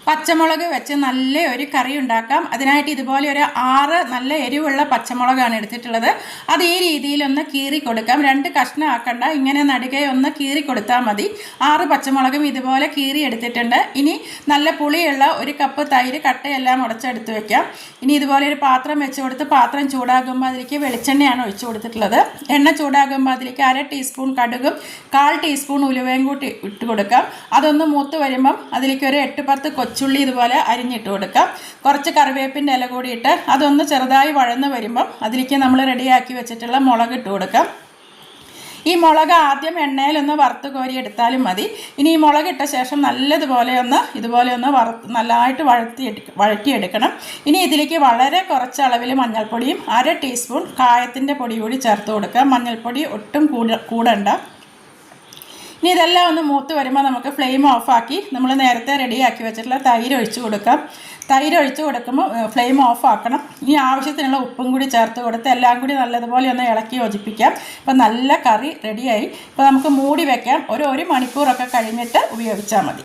പച്ചമുളക് വെച്ച് നല്ല ഒരു കറി ഉണ്ടാക്കാം. അതിനായിട്ട് ഇതുപോലെ ഒരു 6 നല്ല എരിവുള്ള പച്ചമുളകാണ് എടുത്തിട്ടുള്ളത്. അത് ഈ രീതിയിലൊന്ന് കീറി കൊടുക്കാം. 2 കഷ്ണം ആക്കണ്ട, ഇങ്ങനെ നടുകെ ഒന്ന് കീറി കൊടുത്താൽ മതി. 6 പച്ചമുളകും ഇതുപോലെ കീറി എടുത്തിട്ടുണ്ട്. ഇനി നല്ല പുളിയുള്ള 1 കപ്പ് തൈര് കട്ടയെല്ലാം ഉടച്ചെടുത്ത് വെക്കാം. ഇനി ഇതുപോലെ ഒരു പാത്രം വെച്ച് കൊടുത്ത് പാത്രം ചൂടാകുമ്പോൾ അതിലേക്ക് വെളിച്ചെണ്ണയാണ് ഒഴിച്ചു കൊടുത്തിട്ടുള്ളത്. എണ്ണ ചൂടാകുമ്പോൾ അതിലേക്ക് 1/2 ടീസ്പൂൺ കടുകും 1/4 ടീസ്പൂൺ ഉലുവയും കൂട്ടി ഇട്ട് കൊടുക്കാം. അതൊന്ന് മൂത്ത് വരുമ്പം അതിലേക്ക് ഒരു 8-10 കൊച്ചുള്ളി ഇതുപോലെ അരിഞ്ഞിട്ട് കൊടുക്കാം. കുറച്ച് കറിവേപ്പിൻ്റെ ഇല കൂടി ഇട്ട് അതൊന്ന് ചെറുതായി വഴന്ന് വരുമ്പം അതിലേക്ക് നമ്മൾ റെഡിയാക്കി വെച്ചിട്ടുള്ള മുളക് ഇട്ട് കൊടുക്കാം. ഈ മുളക് ആദ്യം എണ്ണയിലൊന്ന് വറുത്ത് കോരി എടുത്താലും മതി. ഇനി ഈ മുളക് ഇട്ട ശേഷം നല്ലതുപോലെ ഒന്ന് നല്ലതായിട്ട് വഴറ്റിയെടുക്കണം. ഇനി ഇതിലേക്ക് വളരെ കുറച്ച് അളവിൽ മഞ്ഞൾപ്പൊടിയും 1/2 ടീസ്പൂൺ കായത്തിൻ്റെ പൊടി കൂടി ചേർത്ത് കൊടുക്കാം. മഞ്ഞൾപ്പൊടി ഒട്ടും കൂടണ്ട. ഇനി ഇതെല്ലാം ഒന്ന് മൂത്ത് വരുമ്പോൾ നമുക്ക് ഫ്ലെയിം ഓഫാക്കി നമ്മൾ നേരത്തെ റെഡിയാക്കി വെച്ചിട്ടുള്ള തൈര് ഒഴിച്ച് കൊടുക്കാം. തൈര് ഒഴിച്ച് കൊടുക്കുമ്പോൾ ഫ്ലെയിം ഓഫ് ആക്കണം. ഇനി ആവശ്യത്തിനുള്ള ഉപ്പും കൂടി ചേർത്ത് കൊടുത്ത് എല്ലാം കൂടി നല്ലതുപോലെ ഒന്ന് ഇളക്കി യോജിപ്പിക്കാം. ഇപ്പം നല്ല കറി റെഡിയായി. ഇപ്പോൾ നമുക്ക് മൂടി വെക്കാം. ഒരു മണിക്കൂറൊക്കെ കഴിഞ്ഞിട്ട് ഉപയോഗിച്ചാൽ മതി.